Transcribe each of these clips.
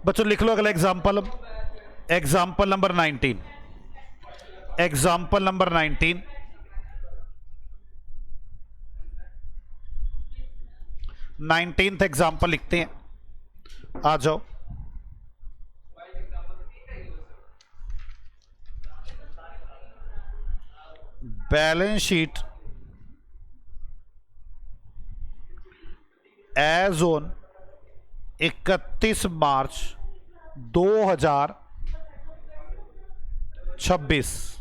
बच्चों लिख लो अगला example, example number 19, example number 19, 19th example लिखते हैं, आ जाओ। बैलेंस शीट एज ऑन 31 मार्च 2026।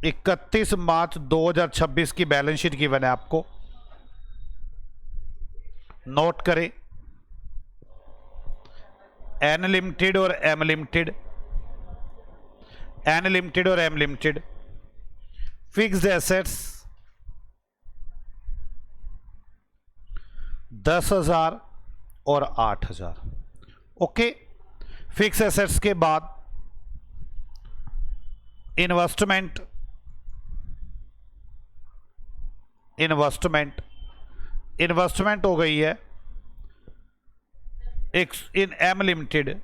इकतीस मार्च 2026 की बैलेंस शीट गिवन है आपको, नोट करें। एन लिमिटेड और एम लिमिटेड, एन लिमिटेड और एम लिमिटेड, फिक्स्ड एसेट्स 10,000 और 8,000। ओके, फिक्स एसेट्स के बाद इन्वेस्टमेंट, इन्वेस्टमेंट इन्वेस्टमेंट हो गई है इन एम लिमिटेड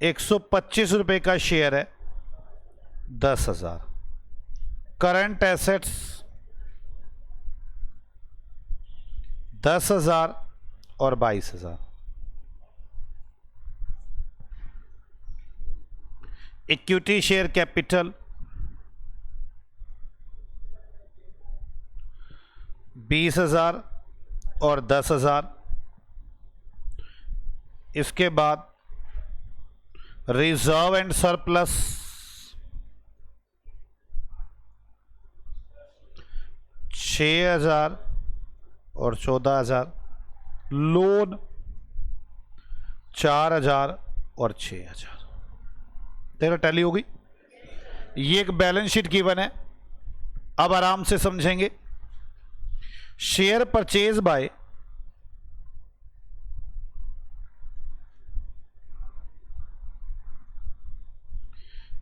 125 रुपए का शेयर है, 10,000। करंट एसेट्स 10,000 और 22,000। इक्विटी शेयर कैपिटल 20,000 और 10,000। इसके बाद रिजर्व एंड सरप्लस 6,000 और 14,000। लोन 4,000 और 6,000। तेरा टैली होगी। ये एक बैलेंस शीट गिवन है, अब आराम से समझेंगे। Share purchase by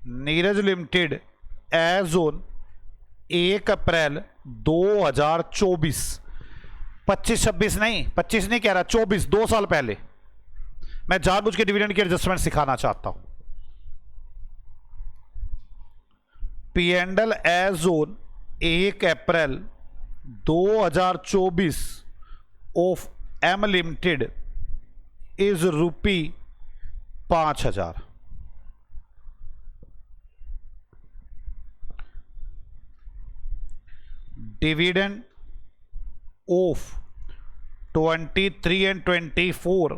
Neeraj limited as on 1 April 2024। 25-26 नहीं, 25 नहीं कह रहा, 24, 2 साल पहले। मैं जानबूझ के डिविडेंड की एडजस्टमेंट सिखाना चाहता हूं। P&L as on 1 April 2024 of M limited is rupee 5,000। Dividend of 23 and 24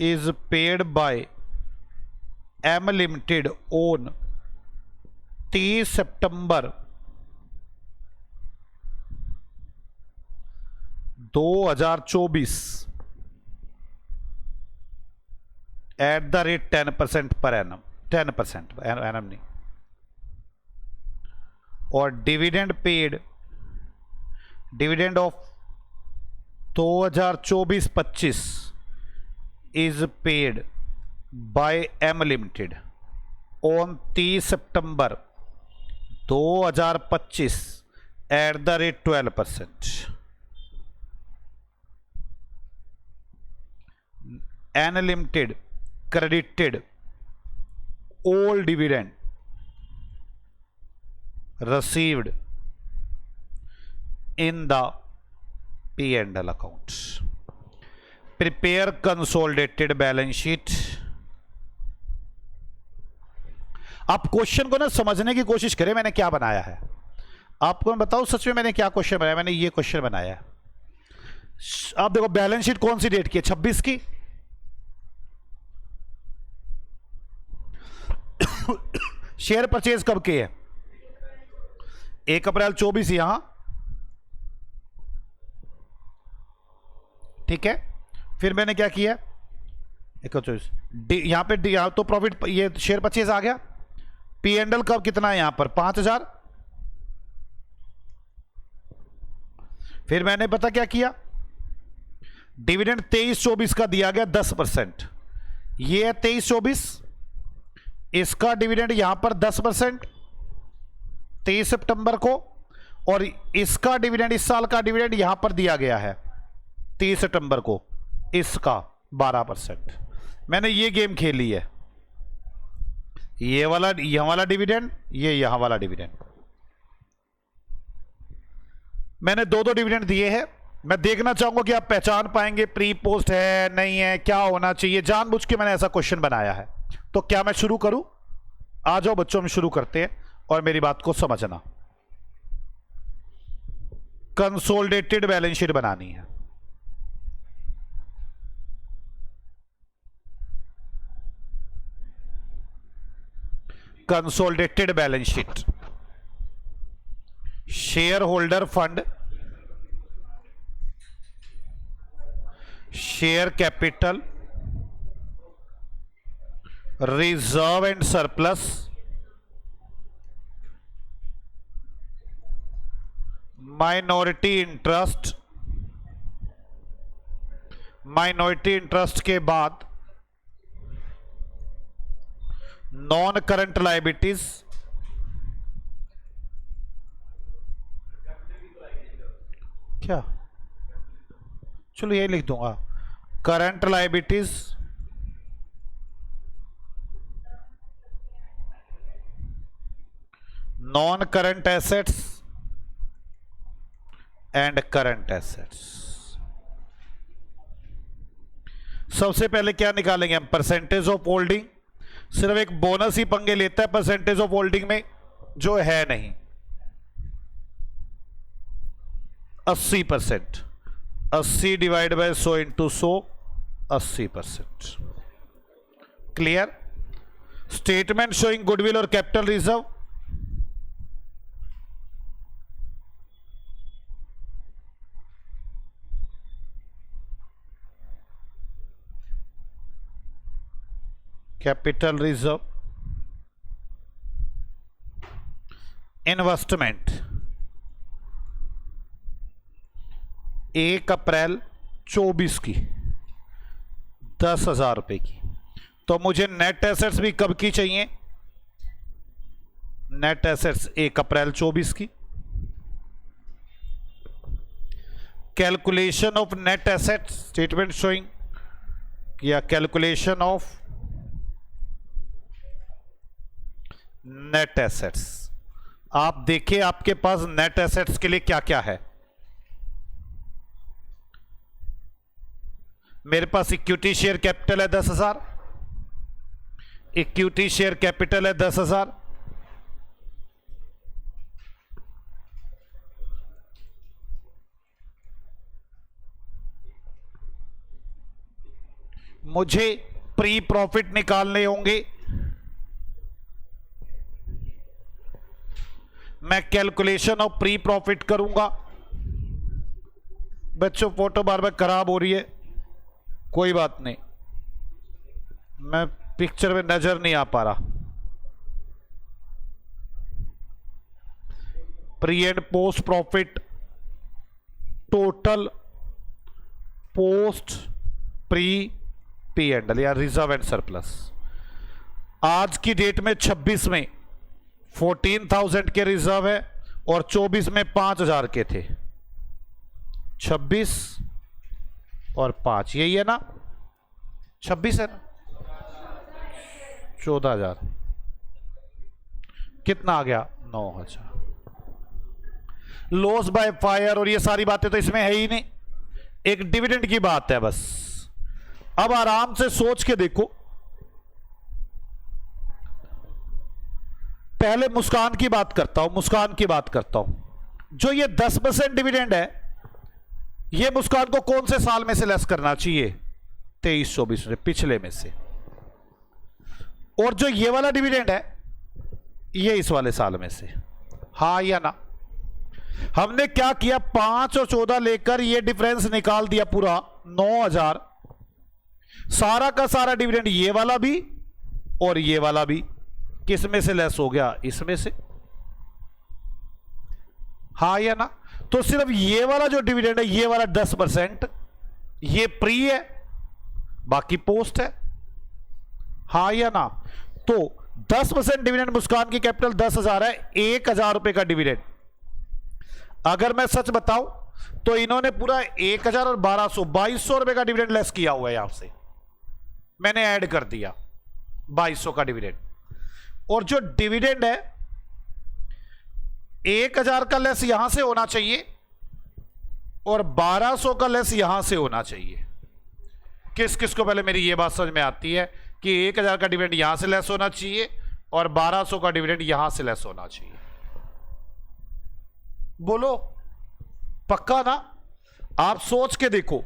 is paid by M Limited on 30 सितंबर 2024 at the rate 10% per annum, 10% annum नहीं। और dividend paid, dividend of 2024-25 is paid by M limited on 30 सितंबर 2025 at the rate 12%। N limited credited all dividend received in the P&L accounts. Prepare consolidated balance sheet. आप question को ना समझने की कोशिश करें, मैंने क्या बनाया है आपको मैं बताऊं। सच में मैंने क्या क्वेश्चन बनाया, मैंने ये क्वेश्चन बनाया है। आप देखो बैलेंस शीट कौन सी डेट की है, 26 की। शेयर परचेज कब के है, 1 अप्रैल 24 यहां, ठीक है। फिर मैंने क्या किया, 124 यहां पे, यहां तो प्रॉफिट, ये शेयर परचेज आ गया। P&L कब कितना है यहां पर, 5,000। फिर मैंने पता क्या किया, डिविडेंड 23-24 का दिया गया 10%। ये है 23-24, इसका डिविडेंड यहां पर 10% 23 सितंबर को, और इसका डिविडेंड, इस साल का डिविडेंड यहां पर दिया गया है 30 सितंबर को, इसका 12%। मैंने ये गेम खेली है, ये वाला यहां वाला डिविडेंड, ये यहां वाला डिविडेंड, मैंने दो डिविडेंड दिए हैं। मैं देखना चाहूंगा कि आप पहचान पाएंगे प्री पोस्ट है नहीं है, क्या होना चाहिए। जानबूझ के मैंने ऐसा क्वेश्चन बनाया है। तो क्या मैं शुरू करूं? आ जाओ बच्चों, हम शुरू करते हैं और मेरी बात को समझना। कंसोलिडेटेड बैलेंस शीट बनानी है। Consolidated balance sheet, share holder fund, share capital, reserve and surplus, minority interest, minority interest के बाद नॉन करंट लायबिलिटीज, क्या, चलो यही लिख दूंगा, current liabilities, non current assets and current assets. सबसे पहले क्या निकालेंगे हम? Percentage of holding. सिर्फ एक बोनस ही पंगे लेता है परसेंटेज ऑफ होल्डिंग में, जो है नहीं। 80%, 80 divide by 100 into 100, 80%। Clear? Statement showing goodwill और capital reserve, capital reserve, investment 1 April 24 की 10,000 रुपए की। तो मुझे नेट एसेट्स भी कब की चाहिए? नेट एसेट्स 1 अप्रैल 24 की। Calculation of net assets, statement showing या कैलकुलेशन ऑफ नेट एसेट्स। आप देखिए आपके पास नेट एसेट्स के लिए क्या क्या है। मेरे पास इक्विटी शेयर कैपिटल है 10,000, इक्विटी शेयर कैपिटल है 10,000, मुझे प्री प्रॉफिट निकालने होंगे। मैं कैलकुलेशन ऑफ प्री प्रॉफिट करूंगा। बच्चों फोटो बार बार खराब हो रही है, कोई बात नहीं, मैं पिक्चर में नजर नहीं आ पा रहा। Pre and post profit, total post pre P and या रिजर्व एंड सरप्लस। आज की डेट में 26 में 14,000 के रिजर्व है और 24 में 5,000 के थे। 26 और 5 यही है ना? 26 है ना? 14,000 कितना आ गया? 9,000। लॉस बाय फायर और ये सारी बातें तो इसमें है ही नहीं, एक डिविडेंड की बात है बस। अब आराम से सोच के देखो। पहले मुस्कान की बात करता हूं, मुस्कान की बात करता हूं। जो ये 10% डिविडेंड है, ये मुस्कान को कौन से साल में से लेस करना चाहिए? 23-24 में, पिछले में से। और जो ये वाला डिविडेंड है, ये इस वाले साल में से। हाँ या ना? हमने क्या किया? 5 और 14 लेकर ये डिफरेंस निकाल दिया पूरा 9,000। सारा का सारा डिविडेंड, ये वाला भी और ये वाला भी, किस में से लेस हो गया? इसमें से। हाँ या ना? तो सिर्फ ये वाला जो डिविडेंड है, ये वाला 10%, ये प्री है, बाकी पोस्ट है, हाँ या ना? तो 10% डिविडेंड, मुस्कान की कैपिटल 10,000 है, 1,000 रुपए का डिविडेंड। अगर मैं सच बताऊं तो इन्होंने पूरा 1,000 और 1,200, 2,200 रुपए का डिविडेंड लेस किया हुआ है। यहां से मैंने ऐड कर दिया 2,200 का डिविडेंड, और जो डिविडेंड है 1,000 का लेस यहां से होना चाहिए और 1,200 का लेस यहां से होना चाहिए। किस किस को पहले मेरी ये बात समझ में आती है कि 1,000 का डिविडेंड यहां से लेस होना चाहिए और 1,200 का डिविडेंड यहां से लेस होना चाहिए? बोलो, पक्का ना? आप सोच के देखो,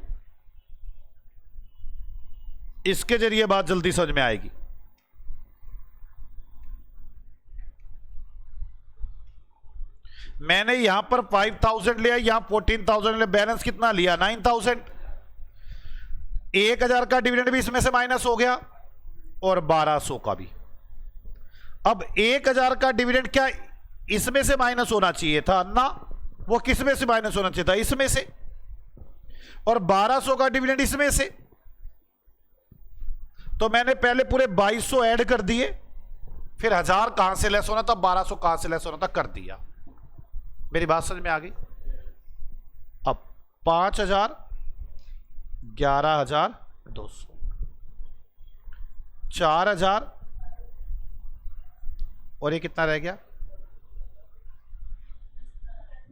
इसके जरिए बात जल्दी समझ में आएगी। मैंने यहां पर 5,000 लिया, यहां 14,000 लिया, बैलेंस कितना लिया? 9,000। 1,000 का डिविडेंड भी इसमें से माइनस हो गया और 1,200 का भी। अब 1,000 का डिविडेंड क्या इसमें से माइनस होना चाहिए था ना? वो किस में से माइनस होना चाहिए था? इसमें से। और 1,200 का डिविडेंड इसमें से। तो मैंने पहले पूरे 2,200 ऐड कर दिए, फिर 1,000 कहां से लेस होना था, 1,200 कहां से लेस होना था, कर दिया। मेरी बात समझ में आ गई? अब 5,000, 11,200, 4,000 और ये कितना रह गया?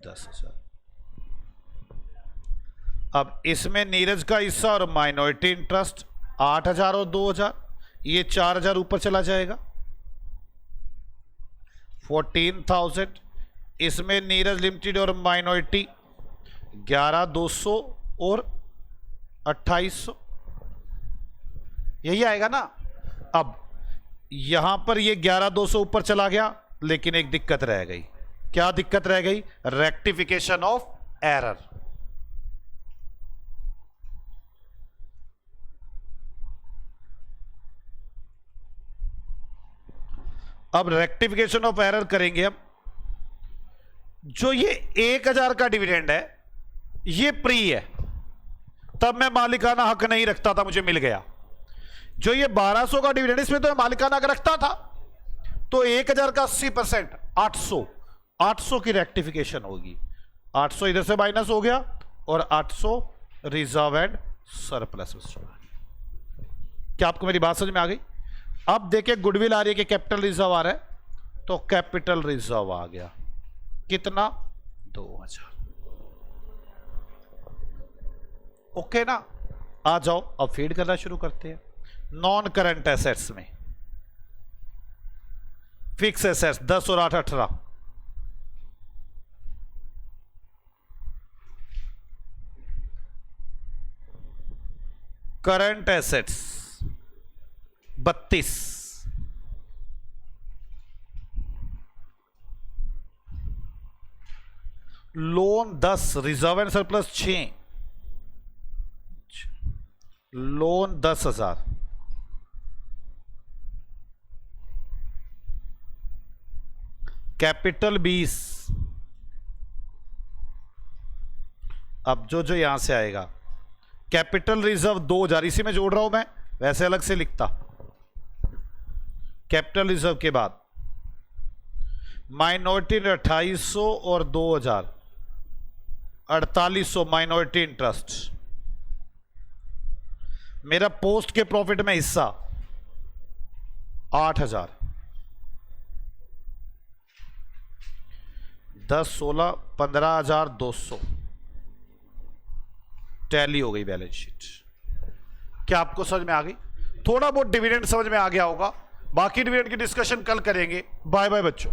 10,000। अब इसमें नीरज का हिस्सा और माइनॉरिटी इंटरेस्ट 8,000 और 2,000, ये 4,000 ऊपर चला जाएगा। 14,000, इसमें नीरज लिमिटेड और माइनॉरिटी 11,200 और 2,800, यही आएगा ना? अब यहां पर ये 11,200 ऊपर चला गया, लेकिन एक दिक्कत रह गई। क्या दिक्कत रह गई? Rectification of error. अब रेक्टिफिकेशन ऑफ एरर करेंगे हम। जो ये 1,000 का डिविडेंड है ये प्री है, तब मैं मालिकाना हक नहीं रखता था, मुझे मिल गया। जो ये 1,200 का डिविडेंड, इसमें तो मैं मालिकाना हक रखता था, तो 1,000 का 80% 800 की रेक्टिफिकेशन होगी। 800 इधर से माइनस हो गया और 800 रिजर्व एंड सरप्लस में चला गया। क्या आपको मेरी बात समझ में आ गई? अब देखिए, गुडविल आ रही है कि कैपिटल रिजर्व आ रहा है, तो कैपिटल रिजर्व आ गया कितना? 2,000। ओके ना? आ जाओ, अब फीड करना शुरू करते हैं। नॉन करंट एसेट्स में फिक्स एसेट्स 10 और 8 18, current assets 32, loan 10, reserve and surplus 6, loan 10,000, capital 20। अब जो जो यहां से आएगा, कैपिटल रिजर्व 2,000, इसी में जोड़ रहा हूं मैं, वैसे अलग से लिखता। कैपिटल रिजर्व के बाद माइनॉरिटी 2,800 और 2,000 4,800 माइनॉरिटी इंटरेस्ट। मेरा पोस्ट के प्रॉफिट में हिस्सा 8,000, 10 16 15,200 टैली हो गई बैलेंस शीट। क्या आपको समझ में आ गई? थोड़ा बहुत डिविडेंड समझ में आ गया होगा, बाकी डिविडेंड की डिस्कशन कल करेंगे। बाय बाय बच्चों।